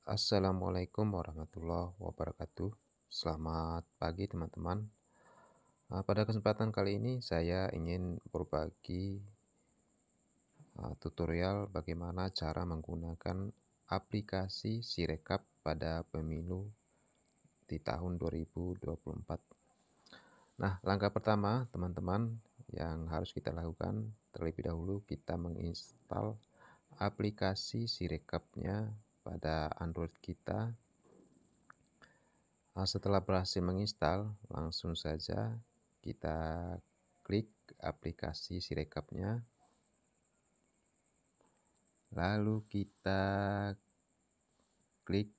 Assalamualaikum warahmatullahi wabarakatuh. Selamat pagi teman-teman. Pada kesempatan kali ini saya ingin berbagi tutorial bagaimana cara menggunakan aplikasi Sirekap pada pemilu di tahun 2024. Nah, langkah pertama teman-teman yang harus kita lakukan terlebih dahulu kita menginstal aplikasi Sirekapnya pada Android kita. Setelah berhasil menginstal, langsung saja kita klik aplikasi Sirekapnya. Lalu kita klik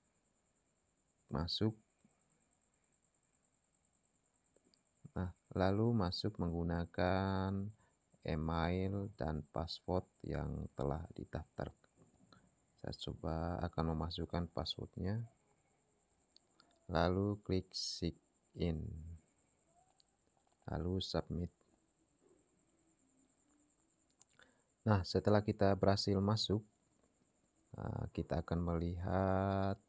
masuk. Nah, lalu masuk menggunakan email dan password yang telah didaftar. Saya coba akan memasukkan passwordnya. Lalu klik sign in. Lalu submit. Nah, setelah kita berhasil masuk, kita akan melihat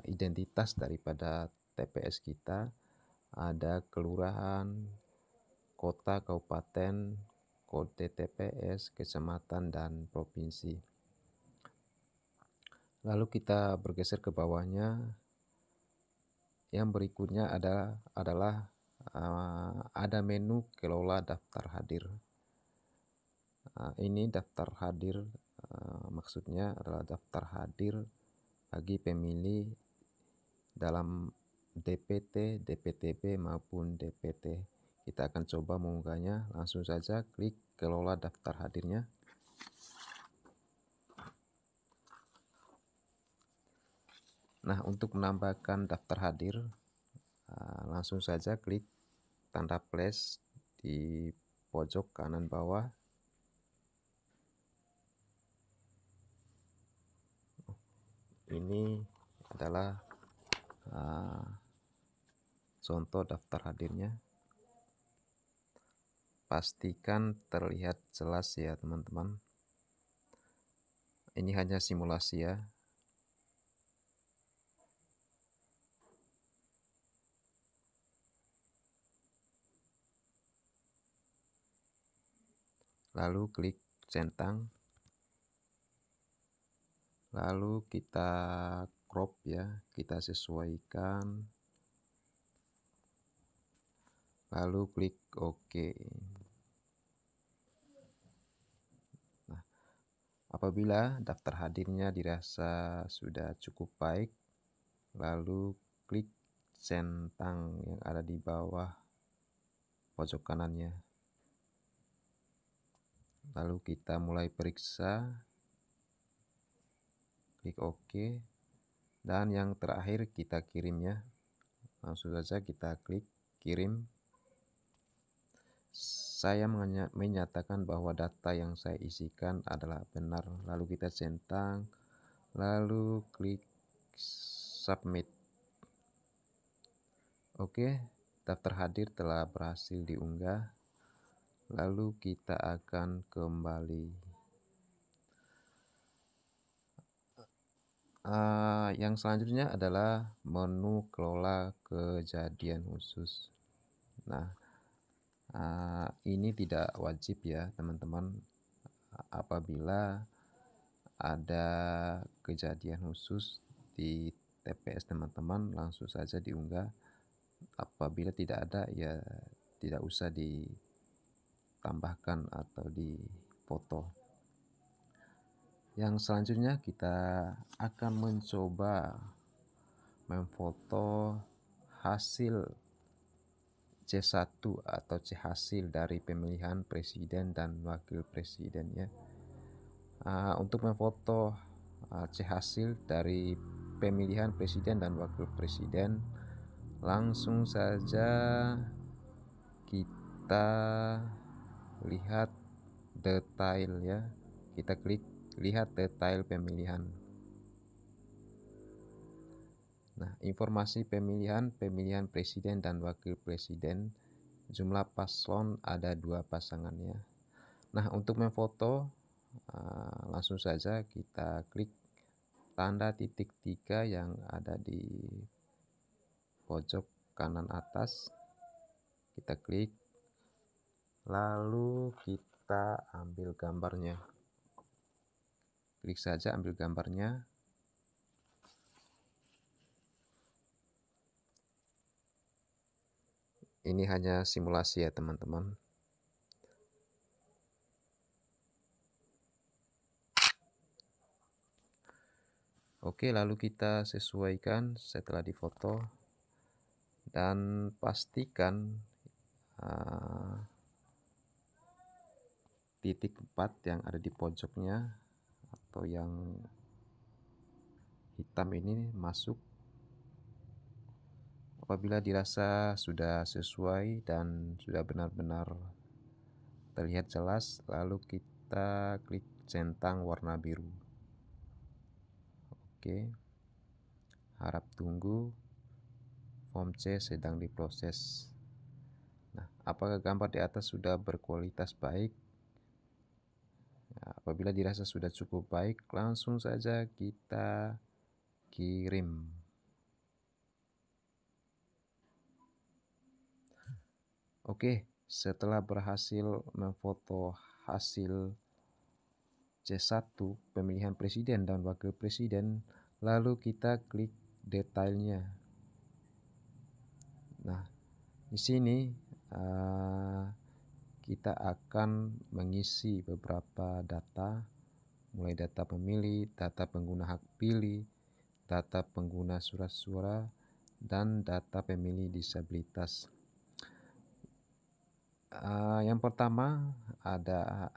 identitas daripada TPS kita. Ada kelurahan, kota, kabupaten, kode TPS, kecamatan, dan provinsi. Lalu kita bergeser ke bawahnya. Yang berikutnya adalah ada menu kelola daftar hadir. Ini daftar hadir, maksudnya adalah daftar hadir bagi pemilih dalam DPT, DPTB maupun DPT. Kita akan coba mengunggahnya. Langsung saja klik kelola daftar hadirnya. Nah, untuk menambahkan daftar hadir, langsung saja klik tanda plus di pojok kanan bawah. Ini adalah contoh daftar hadirnya. Pastikan terlihat jelas ya teman-teman. Ini hanya simulasi ya. Lalu klik centang. Lalu kita crop ya, kita sesuaikan. Lalu klik OK. Nah, apabila daftar hadirnya dirasa sudah cukup baik, lalu klik centang yang ada di bawah pojok kanannya. Lalu kita mulai periksa, klik OK, dan yang terakhir kita kirim ya. Langsung saja kita klik kirim. Saya menyatakan bahwa data yang saya isikan adalah benar. Lalu kita centang, lalu klik submit. Oke, daftar hadir telah berhasil diunggah. Lalu kita akan kembali. Yang selanjutnya adalah menu kelola kejadian khusus. Nah, ini tidak wajib ya teman-teman. Apabila ada kejadian khusus di TPS teman-teman, langsung saja diunggah. Apabila tidak ada ya tidak usah ditambahkan atau difoto. Yang selanjutnya kita akan mencoba memfoto hasil C1 atau C hasil dari pemilihan presiden dan wakil presidennya. Untuk memfoto C hasil dari pemilihan presiden dan wakil presiden, langsung saja kita lihat detail ya. Kita klik lihat detail pemilihan. Nah, informasi pemilihan presiden dan wakil presiden, jumlah paslon ada 2 pasangannya. Nah, untuk memfoto langsung saja kita klik tanda titik 3 yang ada di pojok kanan atas, kita klik, lalu kita ambil gambarnya. Klik saja ambil gambarnya. Ini hanya simulasi ya teman-teman. Oke, lalu kita sesuaikan setelah difoto dan pastikan titik 4 yang ada di pojoknya atau yang hitam ini masuk. Apabila dirasa sudah sesuai dan sudah benar-benar terlihat jelas, lalu kita klik centang warna biru. Oke, harap tunggu, form C sedang diproses. Nah, apakah gambar di atas sudah berkualitas baik? Nah, apabila dirasa sudah cukup baik, langsung saja kita kirim. Oke, setelah berhasil memfoto hasil C1 pemilihan presiden dan wakil presiden, lalu kita klik detailnya. Nah, di sini kita akan mengisi beberapa data, mulai data pemilih, data pengguna hak pilih, data pengguna surat suara, dan data pemilih disabilitas. Yang pertama ada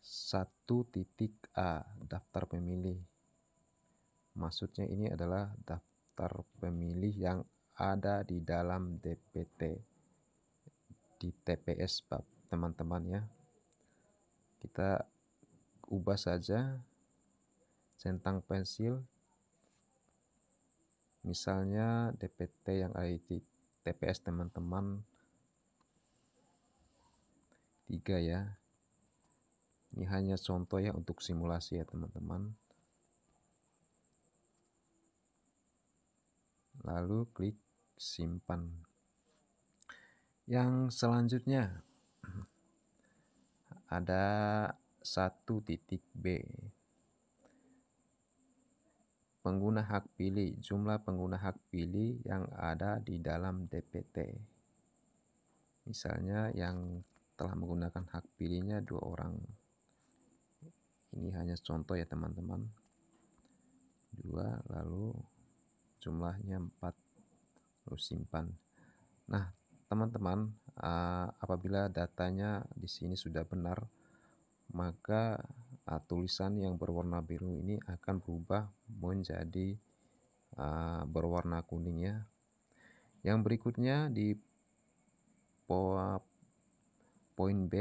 1.A daftar pemilih. Maksudnya ini adalah daftar pemilih yang ada di dalam DPT di TPS teman-teman ya. Kita ubah saja centang pensil, misalnya DPT yang ada di TPS teman-teman 3 ya. Ini hanya contoh ya untuk simulasi ya teman-teman. Lalu klik simpan. Yang selanjutnya ada 1.B. Pengguna hak pilih, jumlah pengguna hak pilih yang ada di dalam DPT. Misalnya yang telah menggunakan hak pilihnya 2 orang. Ini hanya contoh ya teman-teman. 2, lalu jumlahnya 4, lalu simpan. Nah, teman-teman, apabila datanya di sini sudah benar, maka tulisan yang berwarna biru ini akan berubah menjadi berwarna kuning ya. Yang berikutnya di poin B,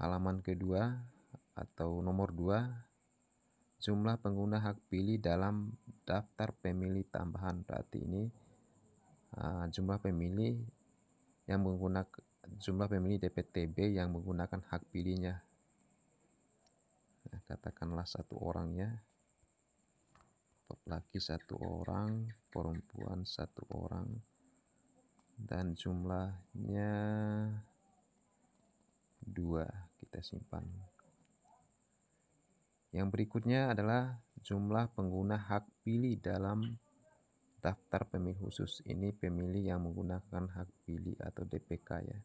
halaman kedua atau nomor 2, jumlah pengguna hak pilih dalam daftar pemilih tambahan. Berarti ini jumlah pemilih yang menggunakan jumlah pemilih DPTB yang menggunakan hak pilihnya. Nah, katakanlah 1 orang ya. Laki 1 orang, perempuan 1 orang, dan jumlahnya 2. Kita simpan. Yang berikutnya adalah jumlah pengguna hak pilih dalam daftar pemilih khusus. Ini pemilih yang menggunakan hak pilih atau DPK ya.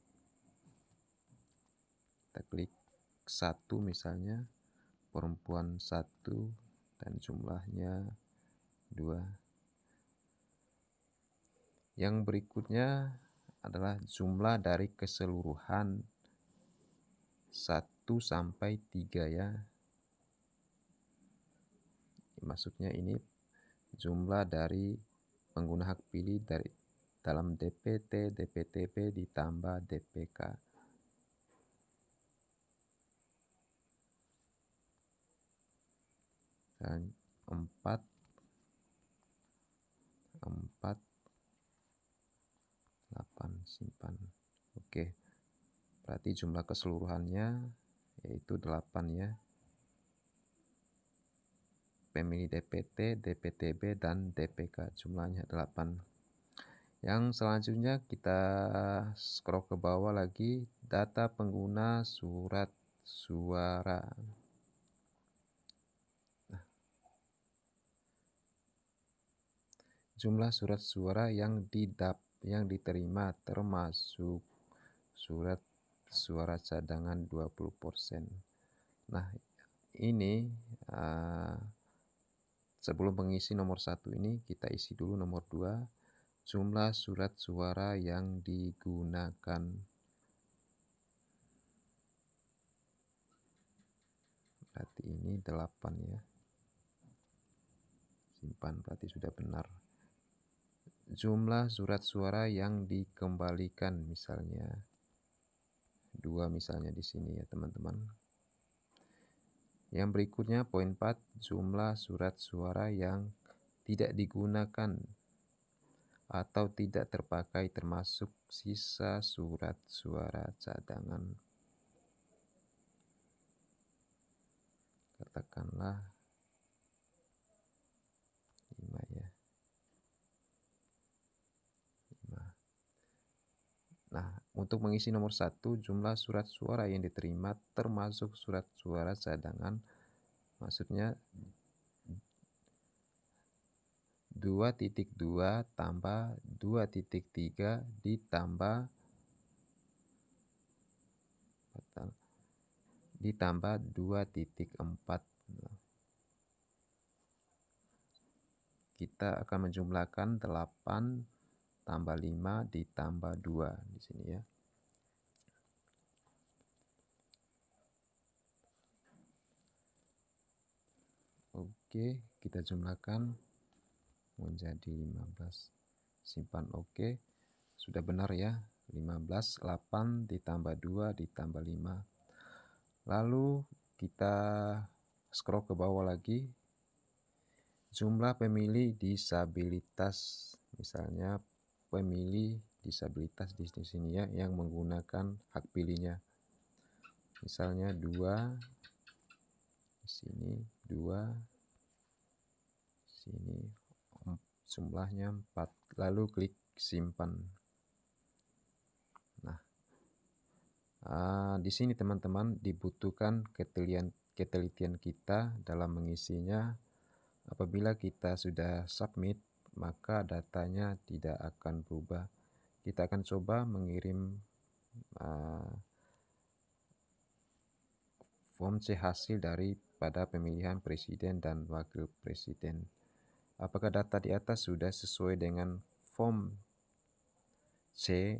Kita klik 1 misalnya, perempuan 1 dan jumlahnya 2. Yang berikutnya adalah jumlah dari keseluruhan 1 sampai 3 ya. Maksudnya ini jumlah dari pengguna hak pilih dari dalam DPT, DPTB ditambah DPK. Dan 4, 8 simpan. Oke. Berarti jumlah keseluruhannya yaitu 8 ya. Pemilih DPT, DPTB, dan DPK jumlahnya 8. Yang selanjutnya kita scroll ke bawah lagi, data pengguna surat suara. Jumlah surat suara yang diterima termasuk surat suara cadangan 20%. Nah, ini sebelum mengisi nomor 1 ini kita isi dulu nomor 2. Jumlah surat suara yang digunakan. Berarti ini 8 ya. Simpan, berarti sudah benar. Jumlah surat suara yang dikembalikan, misalnya 2 misalnya di sini ya teman-teman. Yang berikutnya poin 4, jumlah surat suara yang tidak digunakan atau tidak terpakai termasuk sisa surat suara cadangan. Katakanlah 5 ya. 5. Nah, untuk mengisi nomor 1, jumlah surat suara yang diterima termasuk surat suara cadangan, maksudnya 2.2 tambah 2.3 ditambah 2.4. Kita akan menjumlahkan 8 tambah 5 ditambah 2 di sini ya. Oke, kita jumlahkan menjadi 15. Simpan oke. Sudah benar ya. 15, 8 ditambah 2 ditambah 5. Lalu kita scroll ke bawah lagi. Jumlah pemilih disabilitas. Misalnya pemilih disabilitas di sini ya yang menggunakan hak pilihnya. Misalnya 2 di sini, 2 sini, jumlahnya 4. Lalu klik simpan. Nah, di sini teman-teman dibutuhkan ketelitian kita dalam mengisinya. Apabila kita sudah submit, maka datanya tidak akan berubah. Kita akan coba mengirim form C hasil daripada pemilihan presiden dan wakil presiden. Apakah data di atas sudah sesuai dengan form C?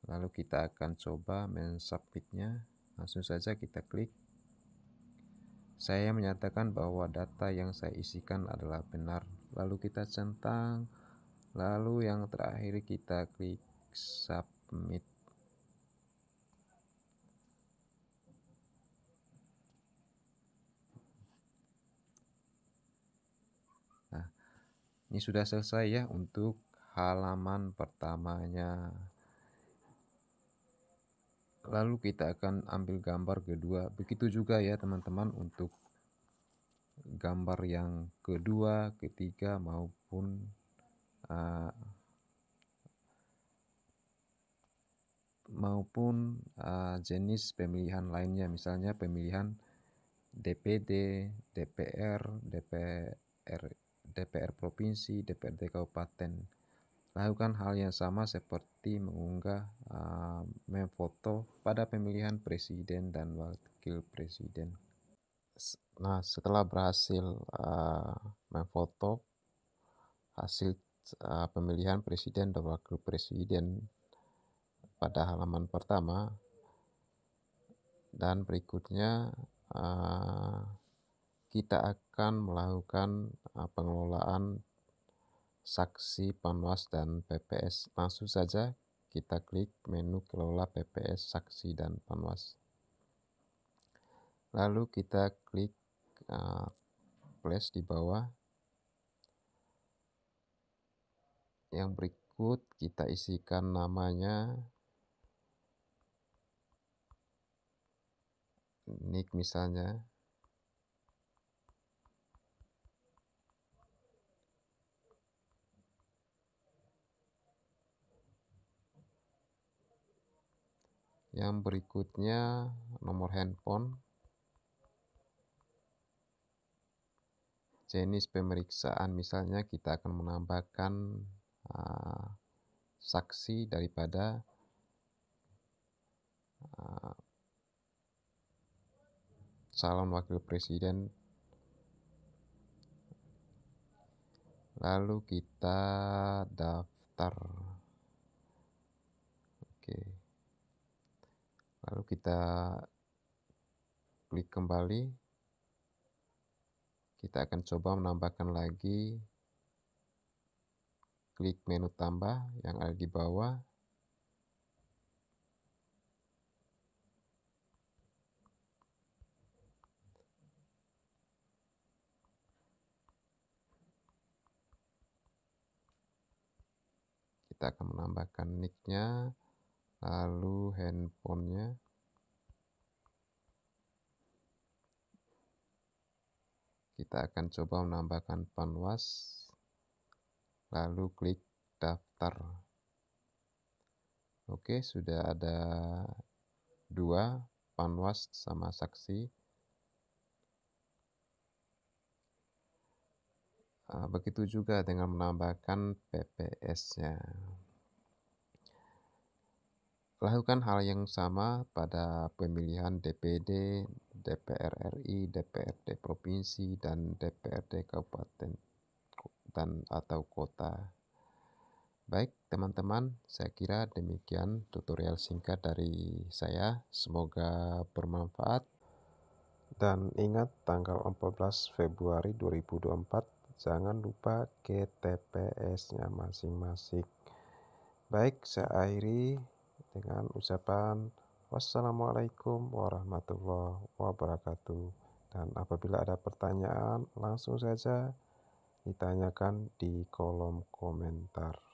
Lalu kita akan coba mensubmitnya. Langsung saja kita klik. Saya menyatakan bahwa data yang saya isikan adalah benar. Lalu kita centang. Lalu yang terakhir kita klik submit. Nah, ini sudah selesai ya untuk halaman pertamanya. Lalu kita akan ambil gambar kedua. Begitu juga ya teman-teman untuk gambar yang kedua, ketiga maupun jenis pemilihan lainnya, misalnya pemilihan DPD, DPR, DPR provinsi, DPRD kabupaten. Lakukan hal yang sama seperti mengunggah memfoto pada pemilihan presiden dan wakil presiden. Nah, setelah berhasil memfoto hasil pemilihan presiden dan wakil presiden pada halaman pertama, dan berikutnya kita akan melakukan pengelolaan saksi, panwas, dan PPS. Langsung saja kita klik menu kelola PPS, saksi, dan panwas. Lalu kita klik plus di bawah. Yang berikut kita isikan namanya, nik misalnya. Yang berikutnya nomor handphone, jenis pemeriksaan, misalnya kita akan menambahkan saksi daripada calon wakil presiden, lalu kita daftar. Oke, lalu kita klik kembali. Kita akan coba menambahkan lagi, klik menu tambah yang ada di bawah. Kita akan menambahkan nicknya, lalu handphonenya. Kita akan coba menambahkan panwas, lalu klik daftar. Oke, sudah ada 2, panwas sama saksi. Begitu juga dengan menambahkan PPS-nya. Lakukan hal yang sama pada pemilihan DPD, DPR RI, DPRD Provinsi, dan DPRD Kabupaten dan atau kota. Baik teman-teman, saya kira demikian tutorial singkat dari saya. Semoga bermanfaat. Dan ingat tanggal 14 Februari 2024, jangan lupa ke TPS-nya masing-masing. Baik, saya akhiri dengan ucapan wassalamualaikum warahmatullahi wabarakatuh. Dan apabila ada pertanyaan, langsung saja ditanyakan di kolom komentar.